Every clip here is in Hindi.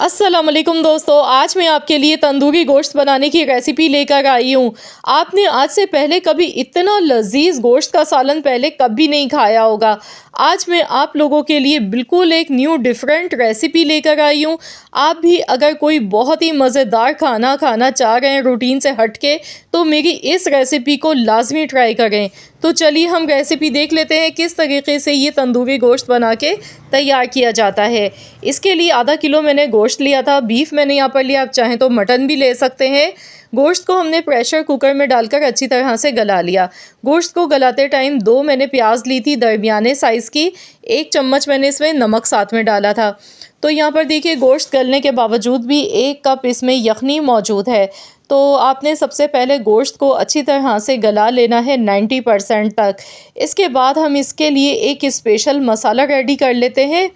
अस्सलाम वालेकुम दोस्तों, आज मैं आपके लिए तंदूरी गोश्त बनाने की रेसिपी लेकर आई हूँ। आपने आज से पहले कभी इतना लजीज गोश्त का सालन पहले कभी नहीं खाया होगा। आज मैं आप लोगों के लिए बिल्कुल एक न्यू डिफरेंट रेसिपी लेकर आई हूँ। आप भी अगर कोई बहुत ही मज़ेदार खाना खाना चाह रहे हैं रूटीन से हट के, तो मेरी इस रेसिपी को लाजमी ट्राई करें। तो चलिए हम रेसिपी देख लेते हैं किस तरीके से ये तंदूरी गोश्त बना के तैयार किया जाता है। इसके लिए आधा किलो मैंने गोश्त लिया था, बीफ मैंने यहाँ पर लिया, आप चाहें तो मटन भी ले सकते हैं। गोश्त को हमने प्रेशर कुकर में डालकर अच्छी तरह से गला लिया। गोश्त को गलाते टाइम दो मैंने प्याज ली थी दरमियाने साइज़ की, 1 चम्मच मैंने इसमें नमक साथ में डाला था। तो यहाँ पर देखिए गोश्त गलने के बावजूद भी 1 कप इसमें यखनी मौजूद है। तो आपने सबसे पहले गोश्त को अच्छी तरह से गला लेना है 90% तक। इसके बाद हम इसके लिए एक स्पेशल मसाला रेडी कर लेते हैं।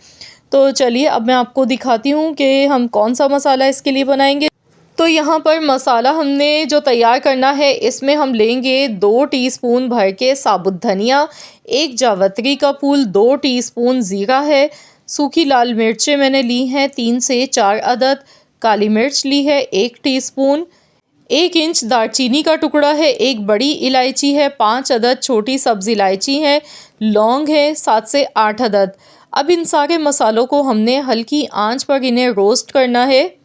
तो चलिए अब मैं आपको दिखाती हूँ कि हम कौन सा मसाला इसके लिए बनाएंगे। तो यहाँ पर मसाला हमने जो तैयार करना है, इसमें हम लेंगे 2 टीस्पून भर के साबुत धनिया, 1 जावित्री का फूल, 2 टीस्पून ज़ीरा है, सूखी लाल मिर्चें मैंने ली हैं 3 से 4 अदद, काली मिर्च ली है 1 टीस्पून, 1 इंच दालचीनी का टुकड़ा है, 1 बड़ी इलायची है, 5 अदद छोटी सब्ज़ इलायची है, लौंग है 7 से 8 अदद। अब इन सारे मसालों को हमने हल्की आंच पर इन्हें रोस्ट करना है।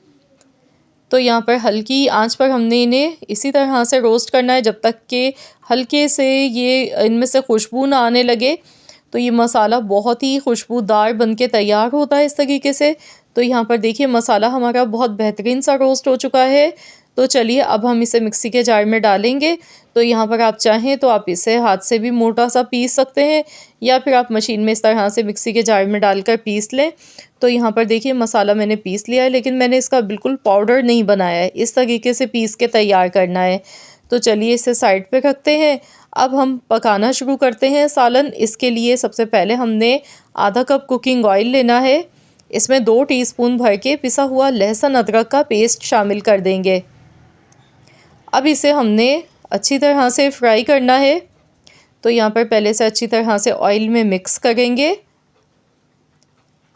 तो यहाँ पर हल्की आंच पर हमने इन्हें इसी तरह से रोस्ट करना है जब तक कि हल्के से ये इनमें से खुशबू ना आने लगे। तो ये मसाला बहुत ही खुशबूदार बनके तैयार होता है इस तरीके से। तो यहाँ पर देखिए मसाला हमारा बहुत बेहतरीन सा रोस्ट हो चुका है। तो चलिए अब हम इसे मिक्सी के जार में डालेंगे। तो यहाँ पर आप चाहें तो आप इसे हाथ से भी मोटा सा पीस सकते हैं, या फिर आप मशीन में इस तरह से मिक्सी के जार में डालकर पीस लें। तो यहाँ पर देखिए मसाला मैंने पीस लिया है, लेकिन मैंने इसका बिल्कुल पाउडर नहीं बनाया है, इस तरीके से पीस के तैयार करना है। तो चलिए इसे साइड पे रखते हैं। अब हम पकाना शुरू करते हैं सालन। इसके लिए सबसे पहले हमने आधा कप कुकिंग ऑयल लेना है। इसमें 2 टीस्पून भर के पिसा हुआ लहसुन अदरक का पेस्ट शामिल कर देंगे। अब इसे हमने अच्छी तरह से फ्राई करना है। तो यहाँ पर पहले से अच्छी तरह से ऑयल में मिक्स करेंगे।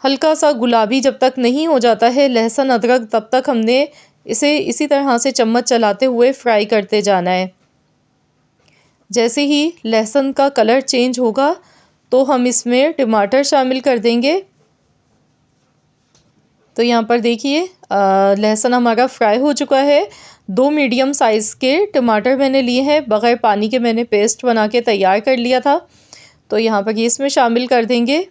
हल्का सा गुलाबी जब तक नहीं हो जाता है लहसुन अदरक, तब तक हमने इसे इसी तरह से चम्मच चलाते हुए फ्राई करते जाना है। जैसे ही लहसुन का कलर चेंज होगा तो हम इसमें टमाटर शामिल कर देंगे। तो यहाँ पर देखिए लहसुन हमारा फ्राई हो चुका है। 2 मीडियम साइज़ के टमाटर मैंने लिए हैं, बग़ैर पानी के मैंने पेस्ट बना के तैयार कर लिया था। तो यहाँ पर ये इसमें शामिल कर देंगे।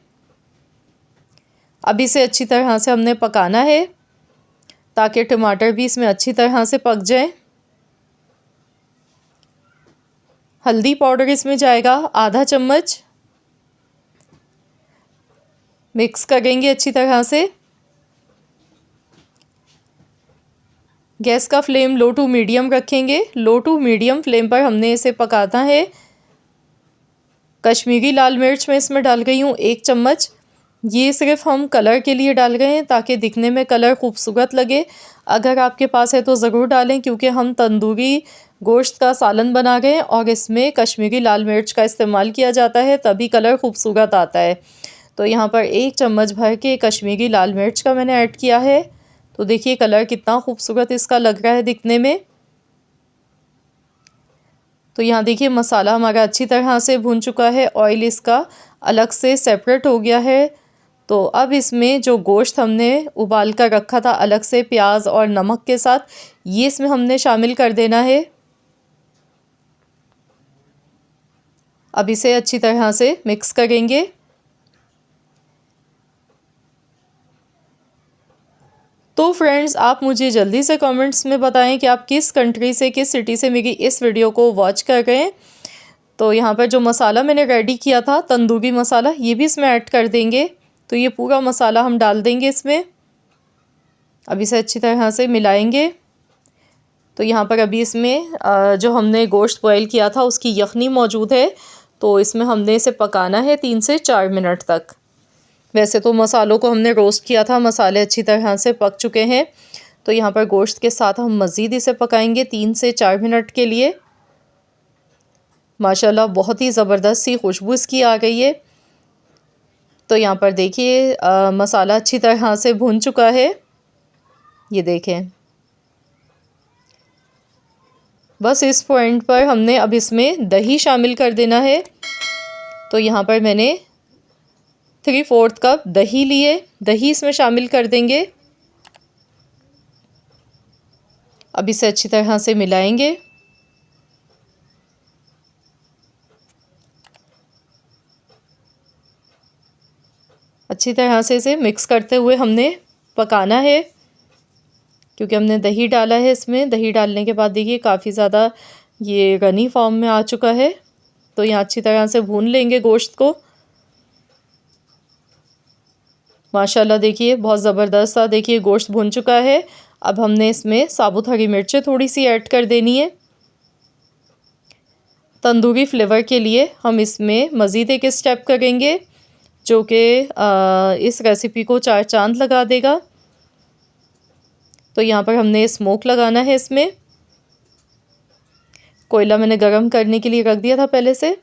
अब इसे अच्छी तरह से हमने पकाना है ताकि टमाटर भी इसमें अच्छी तरह से पक जाए। हल्दी पाउडर इसमें जाएगा आधा चम्मच। मिक्स करेंगे अच्छी तरह से। गैस का फ्लेम लो टू मीडियम रखेंगे। लो टू मीडियम फ्लेम पर हमने इसे पकाना है। कश्मीरी लाल मिर्च मैं इसमें डाल गई हूँ 1 चम्मच। ये सिर्फ हम कलर के लिए डाल गए हैं ताकि दिखने में कलर खूबसूरत लगे। अगर आपके पास है तो ज़रूर डालें, क्योंकि हम तंदूरी गोश्त का सालन बना गए हैं और इसमें कश्मीरी लाल मिर्च का इस्तेमाल किया जाता है, तभी कलर खूबसूरत आता है। तो यहाँ पर 1 चम्मच भर के कश्मीरी लाल मिर्च का मैंने ऐड किया है। तो देखिए कलर कितना खूबसूरत इसका लग रहा है दिखने में। तो यहाँ देखिए मसाला हमारा अच्छी तरह से भून चुका है, ऑयल इसका अलग से सेपरेट हो गया है। तो अब इसमें जो गोश्त हमने उबाल कर रखा था अलग से प्याज और नमक के साथ, ये इसमें हमने शामिल कर देना है। अब इसे अच्छी तरह से मिक्स करेंगे। तो फ्रेंड्स, आप मुझे जल्दी से कमेंट्स में बताएं कि आप किस कंट्री से, किस सिटी से मेरी इस वीडियो को वॉच कर रहे हैं। तो यहाँ पर जो मसाला मैंने रेडी किया था तंदूरी मसाला, ये भी इसमें ऐड कर देंगे। तो ये पूरा मसाला हम डाल देंगे इसमें। अब इसे अच्छी तरह से मिलाएंगे। तो यहाँ पर अभी इसमें जो हमने गोश्त बॉयल किया था उसकी यखनी मौजूद है। तो इसमें हमने इसे पकाना है 3 से 4 मिनट तक। वैसे तो मसालों को हमने रोस्ट किया था, मसाले अच्छी तरह से पक चुके हैं। तो यहाँ पर गोश्त के साथ हम मज़ीद इसे पकाएंगे 3 से 4 मिनट के लिए। माशाल्लाह बहुत ही ज़बरदस्त सी खुशबू इसकी आ गई है। तो यहाँ पर देखिए मसाला अच्छी तरह से भुन चुका है। ये देखें। बस इस पॉइंट पर हमने अब इसमें दही शामिल कर देना है। तो यहाँ पर मैंने 3/4 कप दही लिए, दही इसमें शामिल कर देंगे। अब इसे अच्छी तरह से मिलाएंगे। अच्छी तरह से इसे मिक्स करते हुए हमने पकाना है, क्योंकि हमने दही डाला है इसमें। दही डालने के बाद देखिए काफ़ी ज़्यादा ये रनी फॉर्म में आ चुका है। तो यहाँ अच्छी तरह से भून लेंगे गोश्त को। माशाल्लाह देखिए बहुत ज़बरदस्त सा देखिए गोश्त भुन चुका है। अब हमने इसमें साबुत हरी मिर्चें थोड़ी सी ऐड कर देनी है। तंदूरी फ्लेवर के लिए हम इसमें मज़ीद एक स्टेप करेंगे, जो कि इस रेसिपी को 4 चांद लगा देगा। तो यहाँ पर हमने स्मोक लगाना है इसमें। कोयला मैंने गरम करने के लिए रख दिया था पहले से।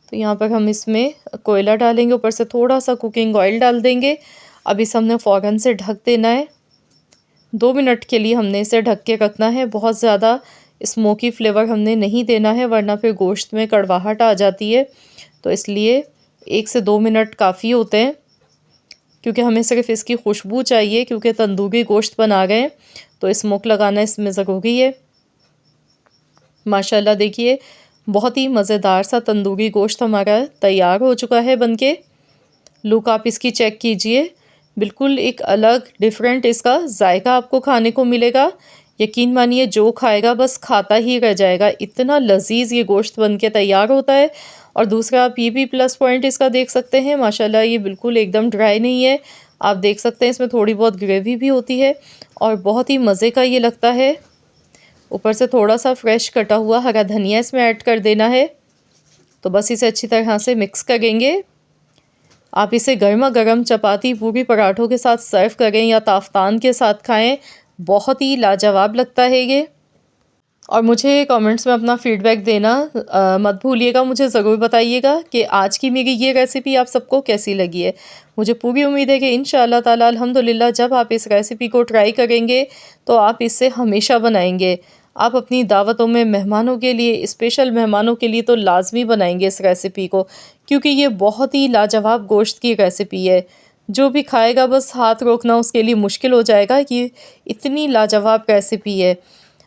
तो यहाँ पर हम इसमें कोयला डालेंगे, ऊपर से थोड़ा सा कुकिंग ऑयल डाल देंगे। अब इसे हमने फ़ौरन से ढक देना है। 2 मिनट के लिए हमने इसे ढक के रखना है। बहुत ज़्यादा स्मोकी फ्लेवर हमने नहीं देना है, वरना फिर गोश्त में कड़वाहट आ जाती है। तो इसलिए 1 से 2 मिनट काफ़ी होते हैं, क्योंकि हमें सिर्फ इसकी खुशबू चाहिए, क्योंकि तंदूरी गोश्त बना गए हैं तो स्मोक लगाना इसमें ज़रूरी है। माशाल्लाह देखिए बहुत ही मज़ेदार सा तंदूरी गोश्त हमारा तैयार हो चुका है बनके। लुक आप इसकी चेक कीजिए, बिल्कुल एक अलग डिफरेंट इसका जायका आपको खाने को मिलेगा। यकीन मानिए जो खाएगा बस खाता ही रह जाएगा, इतना लजीज ये गोश्त बनके तैयार होता है। और दूसरा आप ये भी प्लस पॉइंट इसका देख सकते हैं, माशाल्लाह ये बिल्कुल एकदम ड्राई नहीं है। आप देख सकते हैं इसमें थोड़ी बहुत ग्रेवी भी होती है और बहुत ही मज़े का ये लगता है। ऊपर से थोड़ा सा फ्रेश कटा हुआ हरा धनिया इसमें ऐड कर देना है। तो बस इसे अच्छी तरह से मिक्स करेंगे। आप इसे गर्मा गर्म चपाती पूरी पराठों के साथ सर्व करें या ताफ्तान के साथ खाएं, बहुत ही लाजवाब लगता है ये। और मुझे कमेंट्स में अपना फीडबैक देना मत भूलिएगा। मुझे ज़रूर बताइएगा कि आज की मेरी ये रेसिपी आप सबको कैसी लगी है। मुझे पूरी उम्मीद है कि इंशाअल्लाह ताला अल्हम्दुलिल्लाह जब आप इस रेसिपी को ट्राई करेंगे तो आप इसे हमेशा बनाएंगे। आप अपनी दावतों में मेहमानों के लिए, स्पेशल मेहमानों के लिए तो लाजमी बनाएंगे इस रेसिपी को, क्योंकि ये बहुत ही लाजवाब गोश्त की रेसिपी है। जो भी खाएगा बस हाथ रोकना उसके लिए मुश्किल हो जाएगा कि इतनी लाजवाब रेसिपी है।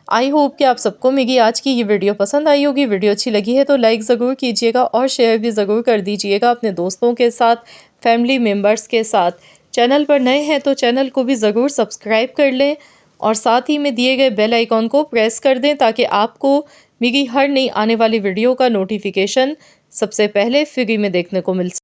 आई होप कि आप सबको मेरी आज की ये वीडियो पसंद आई होगी। वीडियो अच्छी लगी है तो लाइक ज़रूर कीजिएगा और शेयर भी ज़रूर कर दीजिएगा अपने दोस्तों के साथ, फैमिली मेम्बर्स के साथ। चैनल पर नए हैं तो चैनल को भी ज़रूर सब्सक्राइब कर लें और साथ ही में दिए गए बेल आइकॉन को प्रेस कर दें, ताकि आपको मेरी हर नई आने वाली वीडियो का नोटिफिकेशन सबसे पहले फ्री में देखने को मिल सके।